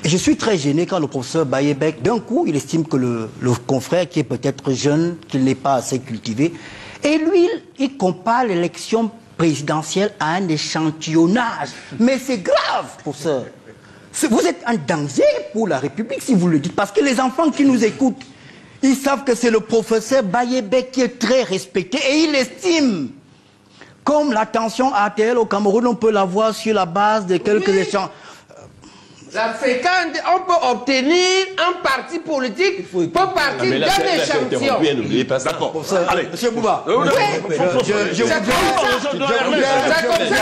Je suis très gêné quand le professeur Bayebek, d'un coup, il estime que le confrère qui est peut-être jeune, qu'il n'est pas assez cultivé, et lui, il compare l'élection présidentielle à un échantillonnage. Mais c'est grave, professeur. Vous êtes un danger pour la République si vous le dites, parce que les enfants qui nous écoutent, ils savent que c'est le professeur Bayebek qui est très respecté et il estime. Comme la tension ATL au Cameroun, on peut la voir sur la base de quelques échanges. La fréquence, on peut obtenir un parti politique pour partir d'un échantillon. D'accord. Allez, monsieur Bouba. Oui, c'est comme ça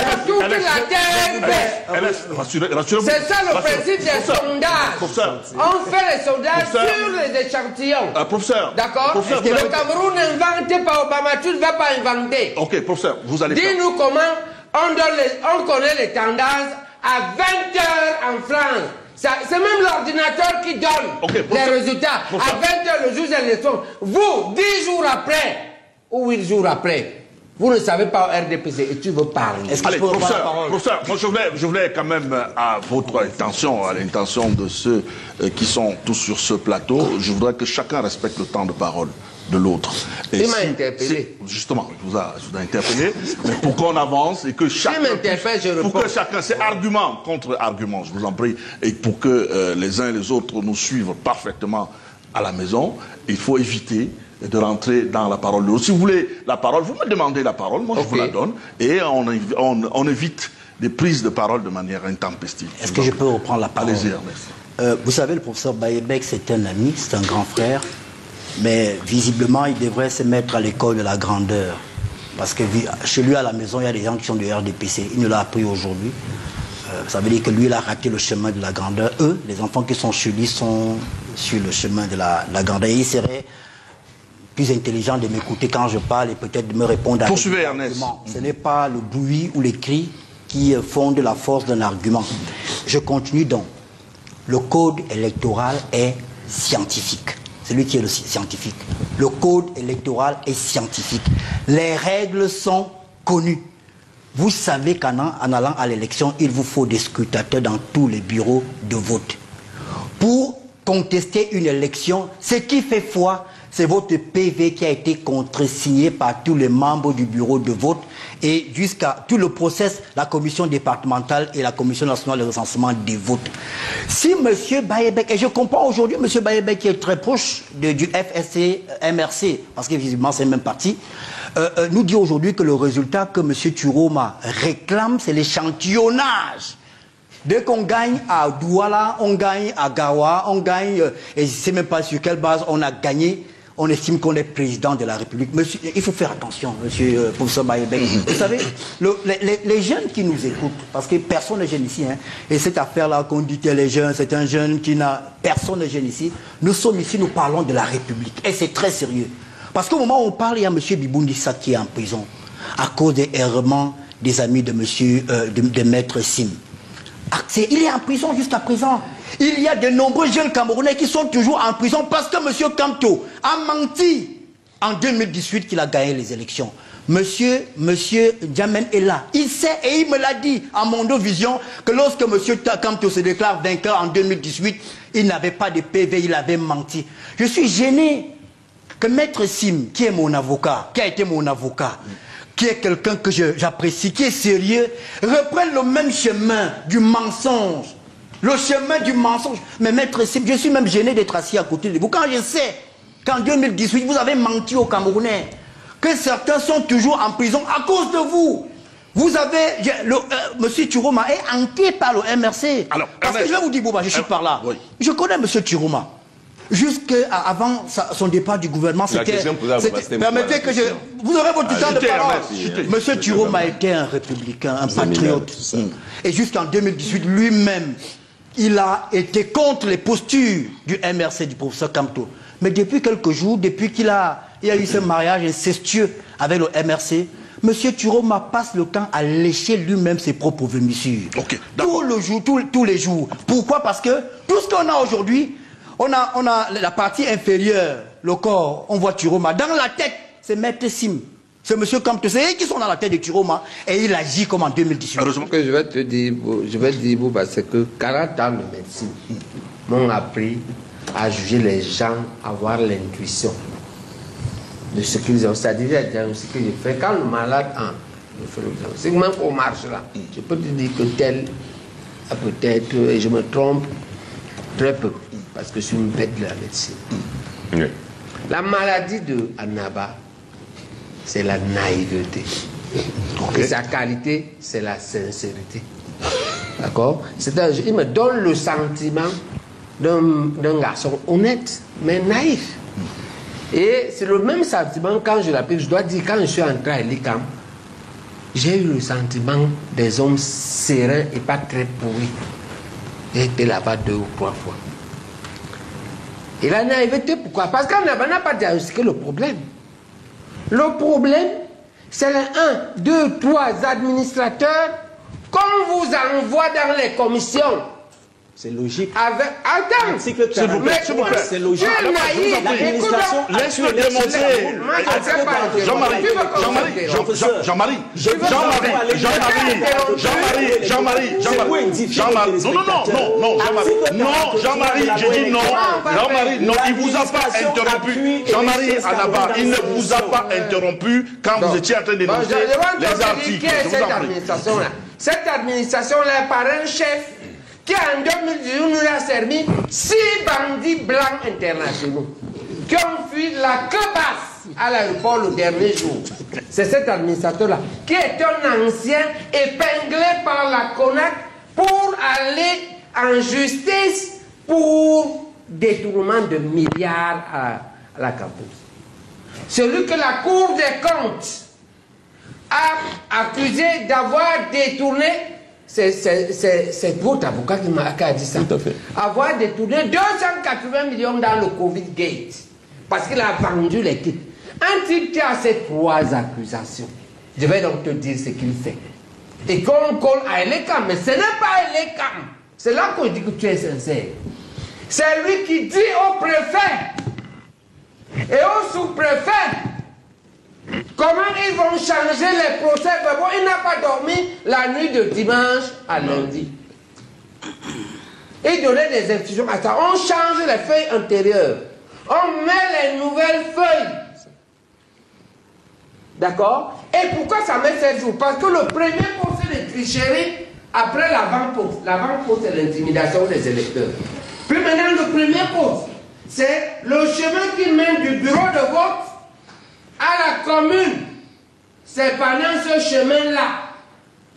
que toute la terre baisse. C'est ça le principe des sondages. On fait les sondages sur les échantillons. Professeur. D'accord. Le Cameroun n'invente pas, Obama, tu ne vas pas inventer. Ok, professeur, vous allez faire. Dis-nous comment on connaît les tendances à 20h en France. C'est même l'ordinateur qui donne les résultats. À 20h le jour de l'élection. Vous, 10 jours après, ou 8 jours après, vous ne savez pas au RDPC et tu veux parler. Allez, professeur, moi je voulais quand même, à votre intention, à l'intention de ceux qui sont tous sur ce plateau, je voudrais que chacun respecte le temps de parole de l'autre. Il m'a interpellé. Justement, je vous ai interpellé, mais pour qu'on avance et que chacun... Pour que chacun, c'est argument contre argument, je vous en prie, et pour que les uns et les autres nous suivent parfaitement à la maison, il faut éviter de rentrer dans la parole de l'autre. Si vous voulez la parole, vous me demandez la parole, moi je vous la donne, et on évite des prises de parole de manière intempestive. Est-ce que je peux reprendre la parole? Allez-y, Ernest. Vous savez, le professeur Bayebek, c'est un ami, c'est un grand frère. Mais visiblement, il devrait se mettre à l'école de la grandeur. Parce que chez lui, à la maison, il y a des gens qui sont du RDPC. Il nous l'a appris aujourd'hui. Ça veut dire que lui, il a raté le chemin de la grandeur. Eux, les enfants qui sont chez lui, sont sur le chemin de la grandeur. Et il serait plus intelligent de m'écouter quand je parle et peut-être de me répondre à Poursuivez, Ernest. Ce n'est pas le bruit ou les cris qui fondent la force d'un argument. Je continue donc. Le code électoral est scientifique. C'est lui qui est le scientifique. Le code électoral est scientifique. Les règles sont connues. Vous savez qu'en allant à l'élection, il vous faut des scrutateurs dans tous les bureaux de vote. Pour contester une élection, ce qui fait foi, c'est votre PV qui a été contresigné par tous les membres du bureau de vote et jusqu'à tout le process, la commission départementale et la commission nationale de recensement des votes. Si M. Bayebek, et je comprends aujourd'hui M. Bayebek qui est très proche du FSC, MRC, parce que visiblement c'est le même parti, nous dit aujourd'hui que le résultat que M. Turoma réclame, c'est l'échantillonnage. Dès qu'on gagne à Douala, on gagne à Gawa, on gagne, et je ne sais même pas sur quelle base on a gagné, on estime qu'on est président de la République. Monsieur, il faut faire attention, monsieur professeur Bayebek. Vous savez, les jeunes qui nous écoutent, parce que personne n'est jeune ici, hein, et cette affaire-là qu'on dit que les jeunes, c'est un jeune qui n'a... Personne n'est jeune ici. Nous sommes ici, nous parlons de la République. Et c'est très sérieux. Parce qu'au moment où on parle, il y a monsieur Biboundissa qui est en prison, à cause des errements des amis de monsieur, de maître Sim. Il est en prison jusqu'à présent. Il y a de nombreux jeunes Camerounais qui sont toujours en prison parce que M. Kamto a menti en 2018 qu'il a gagné les élections. Monsieur Djamen est là. Il sait et il me l'a dit à Mondo Vision que lorsque M. Kamto se déclare vainqueur en 2018, il n'avait pas de PV, il avait menti. Je suis gêné que Maître Sim, qui est mon avocat, qui a été mon avocat, qui est quelqu'un que j'apprécie, qui est sérieux, reprenne le même chemin du mensonge. Le chemin du mensonge. Mais Maître Sim, je suis même gêné d'être assis à côté de vous. Quand je sais qu'en 2018, vous avez menti aux Camerounais, que certains sont toujours en prison à cause de vous. Vous avez... M. Turoma est hanté par le MRC. Alors, parce que je vais vous dire, Bouba, je suis par là. Oui. Je connais M. Turoma. Jusqu'avant son départ du gouvernement, c'était... Permettez que je... Vous aurez votre temps de parole. M. Turoma était un républicain, un patriote. Et jusqu'en 2018, lui-même, il a été contre les postures du MRC, du professeur Kamto. Mais depuis quelques jours, depuis qu'il a eu ce mariage incestueux avec le MRC, M. Turoma passe le temps à lécher lui-même ses propres vermissures. Tous les jours. Pourquoi? Parce que tout ce qu'on a aujourd'hui, on a la partie inférieure, le corps, on voit Turoma. Dans la tête, c'est Maître Sim. C'est M. Kamto, c'est eux qui sont dans la tête de Turoma et il agit comme en 2018. Heureusement que je vais te dire, parce que 40 ans de médecine m'ont appris à juger les gens, à avoir l'intuition de ce qu'ils ont. C'est-à-dire, ce que je fais. Quand le malade entre, je fais le diagnostic. Même qu'on marche là, je peux te dire que tel, peut-être, et je me trompe très peu, parce que je suis une bête de la médecine. Oui. La maladie de Annaba, c'est la naïveté. Okay. Et sa qualité, c'est la sincérité. D'accord? C'est-à-dire, il me donne le sentiment d'un garçon honnête, mais naïf. Et c'est le même sentiment quand je l'applique. Je dois dire, quand je suis entré à l'ICAM, j'ai eu le sentiment des hommes sereins et pas très pourris. J'ai été là-bas 2 ou 3 fois. Et la naïveté, pourquoi? Parce qu'on n'a pas diagnostiqué le problème. Le problème, c'est les 1, 2, 3 administrateurs qu'on vous envoie dans les commissions. C'est logique. Avec... Attends, s'il vous plaît, c'est logique. Laisse-le démontrer. Jean-Marie, Jean-Marie, j'ai dit non. Jean-Marie, non, il vous a pas interrompu. Jean-Marie, là-bas, il ne vous a pas interrompu quand vous étiez en train d'énoncer les articles. Cette administration-là est par un chef qui en 2018 nous a servi 6 bandits blancs internationaux qui ont fui la queue basse à l'aéroport le dernier jour. C'est cet administrateur-là qui est un ancien épinglé par la CONAC pour aller en justice pour détournement de milliards à la campus. Celui que la Cour des comptes a accusé d'avoir détourné. C'est votre avocat qui a dit ça. Tout à fait. Avoir détourné 280 millions dans le Covid-Gate. Parce qu'il a vendu les kits. Un type qui a ces 3 accusations, je vais donc te dire ce qu'il fait. Et qu'on colle à Elekam, mais ce n'est pas Elekam. C'est là qu'on dit que tu es sincère. C'est lui qui dit au préfet et au sous-préfet comment ils vont changer les procès. Bon, il n'a pas dormi la nuit de dimanche à lundi. Il donnait des instructions à ça. On change les feuilles antérieures. On met les nouvelles feuilles. D'accord? Et pourquoi ça met 7 jours? Parce que le premier poste, c'est de tricherie après l'avant-poste. L'avant-poste, c'est l'intimidation des électeurs. Puis maintenant, le premier poste, c'est le chemin qui mène du bureau de vote à la commune. C'est pendant ce chemin-là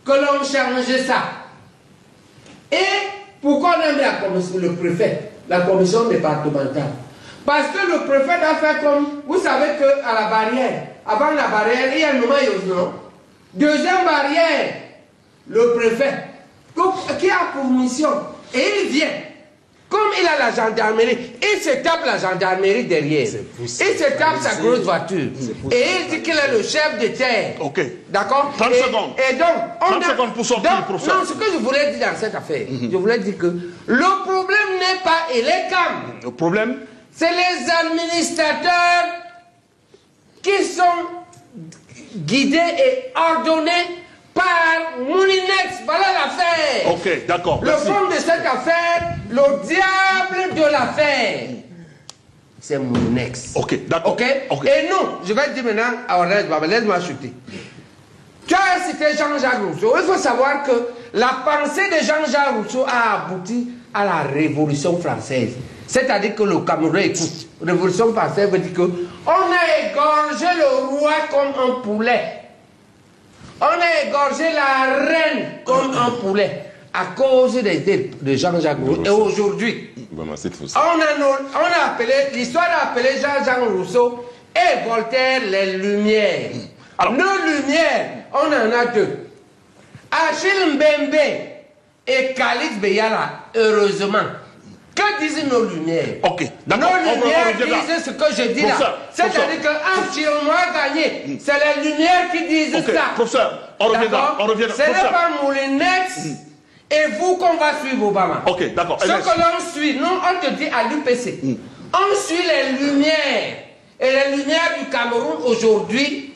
que l'on change ça. Et pourquoi on a mis la commission, le préfet, la commission départementale? Parce que le préfet doit faire comme, vous savez qu'à la barrière, avant la barrière, il y a le noyau, non? Deuxième barrière, le préfet, qui a pour mission, et il vient. Comme il a la gendarmerie, il se tape la gendarmerie derrière. Il se tape sa grosse voiture. Et il dit qu'il est le chef de terre. Ok. D'accord? 30 secondes. Et donc, 30 secondes pour sortir, professeur. Non, ce que je voulais dire dans cette affaire, je voulais dire que le problème n'est pas Elekam. Le problème, c'est les administrateurs qui sont guidés et ordonnés par Moulinex. Voilà l'affaire. ok, d'accord. Le fond de cette affaire, le diable de l'affaire, c'est Moulinex. Ok, d'accord. Ok? Et nous, je vais dire maintenant à Orange Baba, laisse-moi chuter. Tu as cité Jean-Jacques Rousseau. Il faut savoir que la pensée de Jean-Jacques Rousseau a abouti à la Révolution française. C'est-à-dire que le Cameroun écoute. Révolution française veut dire que on a égorgé le roi comme un poulet. On a égorgé la reine comme un poulet à cause de Jean-Jacques Rousseau. Et aujourd'hui, on a appelé, l'histoire a appelé Jean-Jacques Rousseau et Voltaire les Lumières. Alors, nos Lumières, on en a 2. Achille Mbembe et Khalid Beyala, heureusement. Que disent nos Lumières? Ok, d'accord. Nos Lumières disent ce que je dis là. C'est-à-dire qu'un Chinois gagné, c'est les Lumières qui disent ça. Professeur, on revient. Ce n'est pas Moulinex et vous qu'on va suivre Obama. Ok, d'accord. Ce que l'on suit, nous on te dit à l'UPC, on suit les Lumières. Et les Lumières du Cameroun aujourd'hui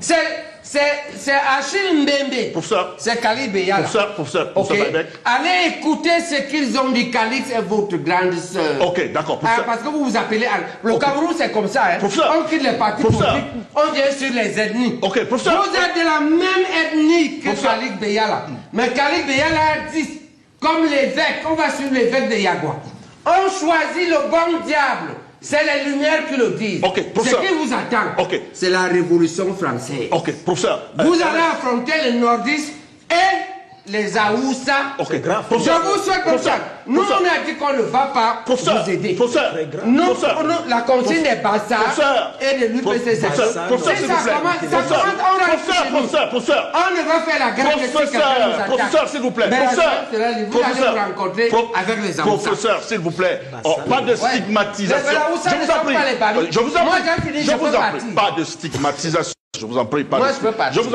C'est Achille Mbembe. Professeur. C'est Khalid Beyala. Professeur Okay. Allez écouter ce qu'ils ont dit. Khalid est votre grande sœur. Ok, d'accord. Parce que vous vous appelez... Le Cameroun, c'est comme ça. Hein. On quitte les partis politiques, on vient sur les ethnies. Ok, professeur. Vous êtes de la même ethnie que Khalid Beyala. Mais Khalid Beyala dit, comme l'évêque, on va sur l'évêque de Yagua. On choisit le bon diable. C'est les Lumières qui le disent. Ce qui vous attend, c'est la Révolution française. Professeur. Vous allez affronter les nordistes et les Aoussa. C'est grave. Je vous souhaite comme ça. Nous, on a dit qu'on ne va pas vous aider. Non, la consigne des Bassards et de l'UPC. Ça commence, on ne va faire la grève que si quelqu'un nous attaque. Professeur, s'il vous plaît. Vous allez vous rencontrer avec les Aoussa. Professeur, s'il vous plaît. Pas de stigmatisation. Je vous en prie. Pas de stigmatisation. Je vous en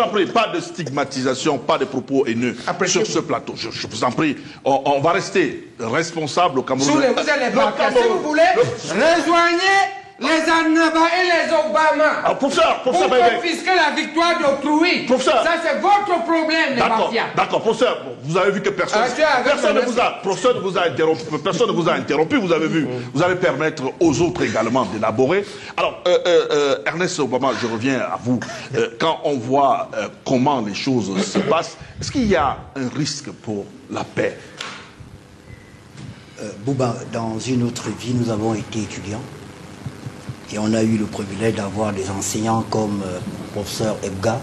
prie, pas de stigmatisation, pas de propos haineux sur ce plateau. Je vous en prie, on va rester responsable au Cameroun. Vous allez si vous voulez, rejoignez les Annaba et les Obama pour confisquer la victoire d'autrui. Ça, c'est votre problème, les mafias. D'accord, professeur, vous avez vu que personne ne vous a interrompu, vous avez vu. Vous allez permettre aux autres également d'élaborer. Alors, Ernest Obama, je reviens à vous. Quand on voit comment les choses se passent, est-ce qu'il y a un risque pour la paix? Bouba, dans une autre vie, nous avons été étudiants. Et on a eu le privilège d'avoir des enseignants comme professeur Ebga,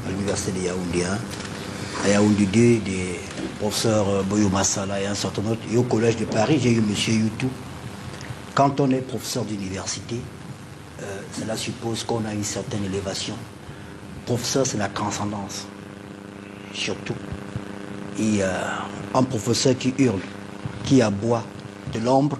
à l'université de Yaoundé 1, à Yaoundé 2, des professeurs Boyo Massala et un certain autre. Et au collège de Paris, j'ai eu M. Youtou. Quand on est professeur d'université, cela suppose qu'on a une certaine élévation. Professeur, c'est la transcendance, surtout. Et un professeur qui hurle, qui aboie de l'ombre,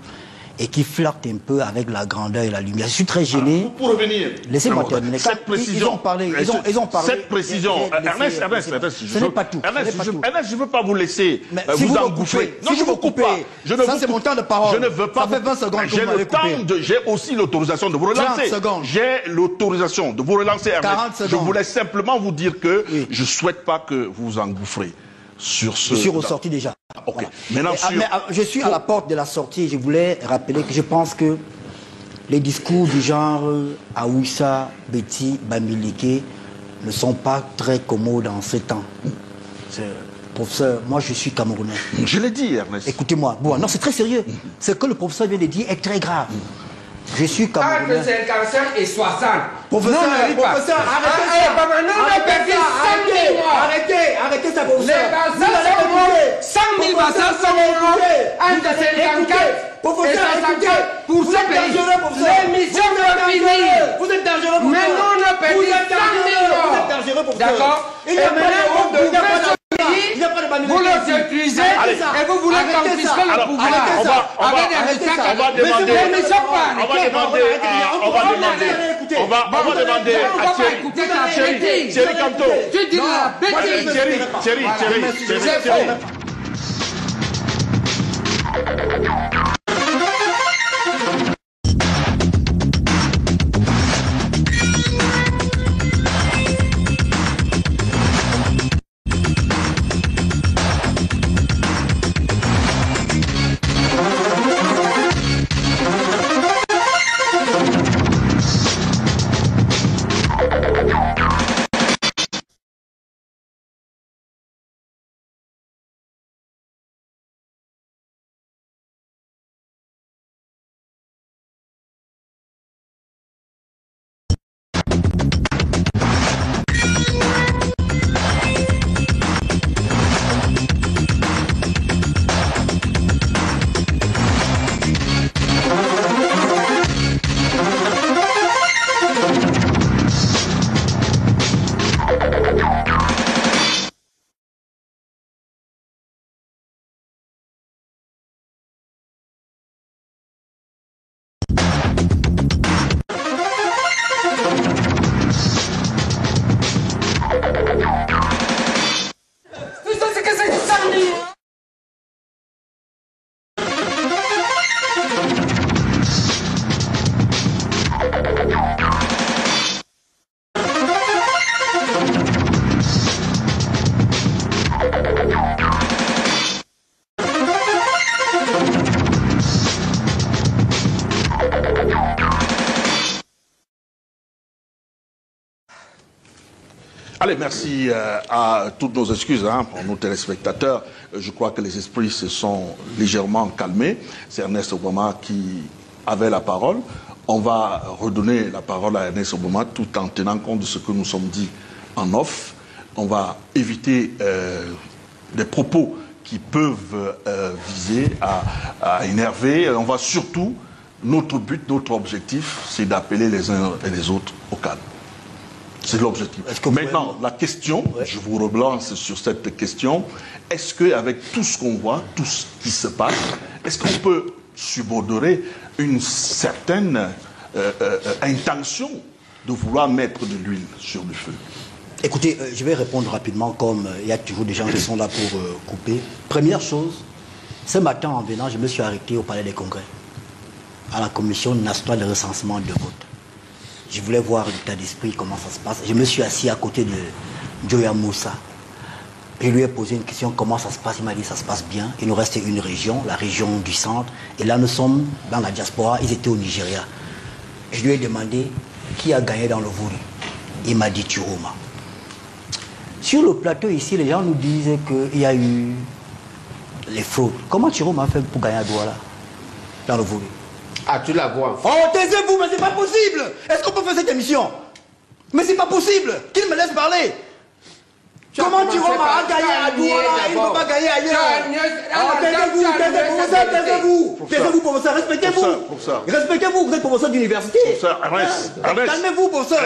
et qui flirte un peu avec la grandeur et la lumière. Je suis très gêné. Pour revenir. Laissez-moi terminer. Cette précision. Ils ont parlé. Cette précision. Ernest, ce n'est pas tout. Ernest, je ne veux pas vous laisser vous engouffrer. Non, je vous coupe pas. Ça, c'est mon temps de parole. Je ne veux pas. Ça fait 20 secondes que vous m'avez coupé. J'ai aussi l'autorisation de vous relancer. 30 secondes. J'ai l'autorisation de vous relancer, Ernest. 40 secondes. Je voulais simplement vous dire que je ne souhaite pas que vous vous engouffrez sur ce... Je suis ressorti déjà. Ok. Maintenant, je suis à la porte de la sortie. Je voulais rappeler que je pense que les discours du genre Aoussa, Betty, Bamileke ne sont pas très commodes en ce temps. Professeur, moi je suis Camerounais. Je l'ai dit, Ernest. Écoutez-moi. Bon, non, c'est très sérieux. Ce que le professeur vient de dire est très grave. Je suis Camerounais. Entre 55 et 60. Professeur, arrêtez ça. Arrêtez ça, professeur. Les Bassards sont morts. 100 000 Bassards sont morts. Entre 54 et 64 pour ce pays. L'émission va finir. Vous êtes dangereux, professeur. Mais nous, on a perdu 100 000 morts. Vous êtes dangereux, professeur. D'accord. Et maintenant, vous le sécurisez et vous voulez confisquer le pouvoir. Avec des résultats. On va demander à Thierry Camteau. Tu dis la bêtise. Thierry. Allez, merci à toutes nos excuses pour nos téléspectateurs. Je crois que les esprits se sont légèrement calmés. C'est Ernest Obama qui avait la parole. On va redonner la parole à Ernest Obama tout en tenant compte de ce que nous sommes dit en off. On va éviter des propos qui peuvent viser à énerver. On va surtout, notre but, notre objectif, c'est d'appeler les uns et les autres au calme. C'est l'objectif. Maintenant, la question, je vous relance sur cette question, est-ce qu'avec tout ce qu'on voit, tout ce qui se passe, est-ce qu'on peut suborder une certaine intention de vouloir mettre de l'huile sur le feu? Écoutez, je vais répondre rapidement, comme il y a toujours des gens qui sont là pour couper. Première chose, ce matin en venant, je me suis arrêté au Palais des Congrès, à la Commission nationale de recensement de vote. Je voulais voir l'état d'esprit, comment ça se passe. Je me suis assis à côté de Njoya Moussa. Je lui ai posé une question, comment ça se passe? Il m'a dit, ça se passe bien. Il nous reste une région, la région du centre. Et là, nous sommes dans la diaspora. Ils étaient au Nigeria. Je lui ai demandé qui a gagné dans le Vouri. Il m'a dit Chiroma. Sur le plateau ici, les gens nous disaient qu'il y a eu les fraudes. Comment Chiroma a fait pour gagner à Douala dans le Vouri? Ah, tu la vois. Oh, taisez-vous, mais c'est pas possible. Est-ce qu'on peut faire cette émission? Mais c'est pas possible. Qu'il me laisse parler. Comment Chiroma a gagné à Douala? Il ne peut pas gagner ailleurs. Taisez-vous. Taisez-vous, professeur. Respectez-vous. Respectez-vous. Vous êtes professeur d'université. Calmez-vous, professeur.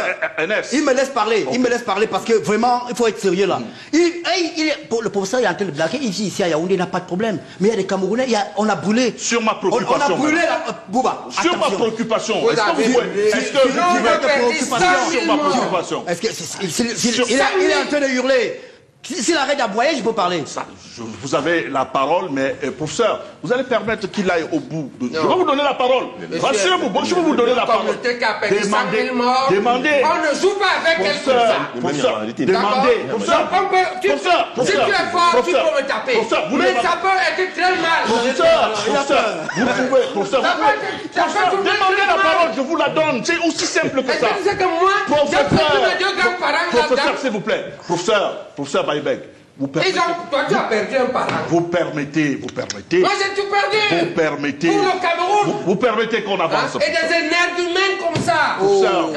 Il me laisse parler. Il me laisse parler parce que vraiment, il faut être sérieux là. Le professeur est en train de blaguer. Ici, à Yaoundé, il n'a pas de problème. Mais il y a des Camerounais, on a brûlé. Sur ma préoccupation. On a brûlé la... Bouba, sur ma préoccupation. Est-ce que vous pouvez... Sur ma préoccupation. Il est en train de hurler. S'il arrête d'aboyer, je peux parler. Vous avez la parole, mais professeur, vous allez permettre qu'il aille au bout. Je vais vous donner la parole. Rassurez-vous, je vais vous donner la parole. Demandez. On ne joue pas avec elle comme ça. Professeur, demandez. Si tu es fort, tu peux me taper. Mais ça peut être très mal. Professeur, vous pouvez. Professeur, demandez la parole, je vous la donne. C'est aussi simple que ça. C'est que moi, j'ai perdu mes deux grands-parents là-dedans. Professeur, s'il vous plaît. Professeur Baïbek, vous permettez... Toi, tu as perdu un parent. Vous permettez... Moi, j'ai tout perdu. Vous permettez... Pour le Cameroun. Vous permettez qu'on avance. Et des énergumènes comme ça. Professeur,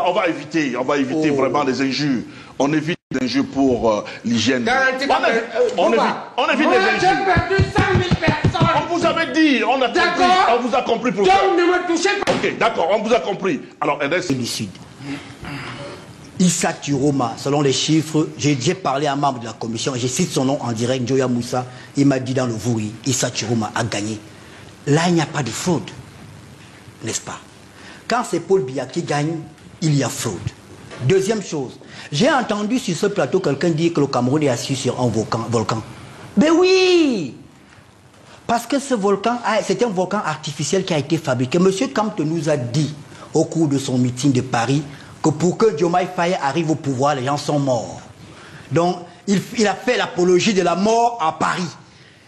on va éviter vraiment des injures. On évite des injures pour l'hygiène. On évite des injures. J'ai perdu 100 000 personnes. On vous avait dit, on vous a compris, professeur. Donc, ne me touchez pas. Ok, d'accord, on vous a compris. Alors, Ernest... Issa Chiroma, selon les chiffres, j'ai parlé à un membre de la commission, je cite son nom en direct, Njoya Moussa, il m'a dit dans le Vouri, Issa Chiroma a gagné. Là, il n'y a pas de fraude, n'est-ce pas? Quand c'est Paul Biya qui gagne, il y a fraude. Deuxième chose, j'ai entendu sur ce plateau quelqu'un dire que le Cameroun est assis sur un volcan. Ben oui! Parce que ce volcan, c'est un volcan artificiel qui a été fabriqué. Monsieur Kamte nous a dit, au cours de son meeting de Paris, que pour que Diomaye Faye arrive au pouvoir, les gens sont morts. Donc, il a fait l'apologie de la mort à Paris.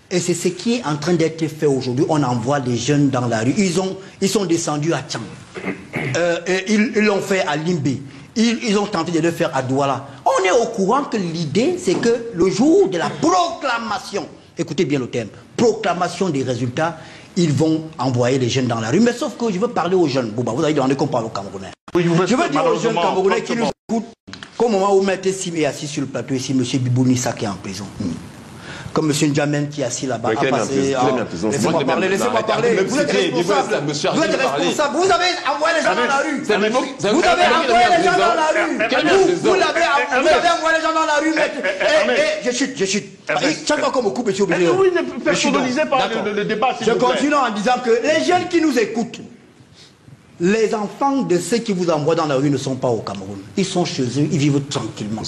Et c'est ce qui est en train d'être fait aujourd'hui. On envoie des jeunes dans la rue. Ils sont descendus à Tchang. Ils l'ont fait à Limbé. Ils ont tenté de le faire à Douala. On est au courant que l'idée, c'est que le jour de la proclamation, écoutez bien le terme, proclamation des résultats, ils vont envoyer les jeunes dans la rue. Mais sauf que je veux parler aux jeunes. Bouba, vous avez demandé qu'on parle aux Camerounais. Oui, je veux dire aux jeunes Camerounais qui nous écoutent qu'au moment où M. Sim est assis sur le plateau ici, M. Bibou Nissa qui est en prison. Comme M. Ndjamen qui est assis là-bas a passé... Laissez-moi parler, laissez-moi parler. Vous êtes responsable. Vous êtes responsable. Vous avez envoyé les gens dans la rue. Vous avez envoyé les gens dans la rue. Vous avez envoyé les gens dans la rue. Je chute. Chaque fois qu'on me coupe, je suis obligé. Oui, ne personnalisez pas le débat. Je continue en disant que les jeunes qui nous écoutent, les enfants de ceux qui vous envoient dans la rue ne sont pas au Cameroun. Ils sont chez eux, ils vivent tranquillement.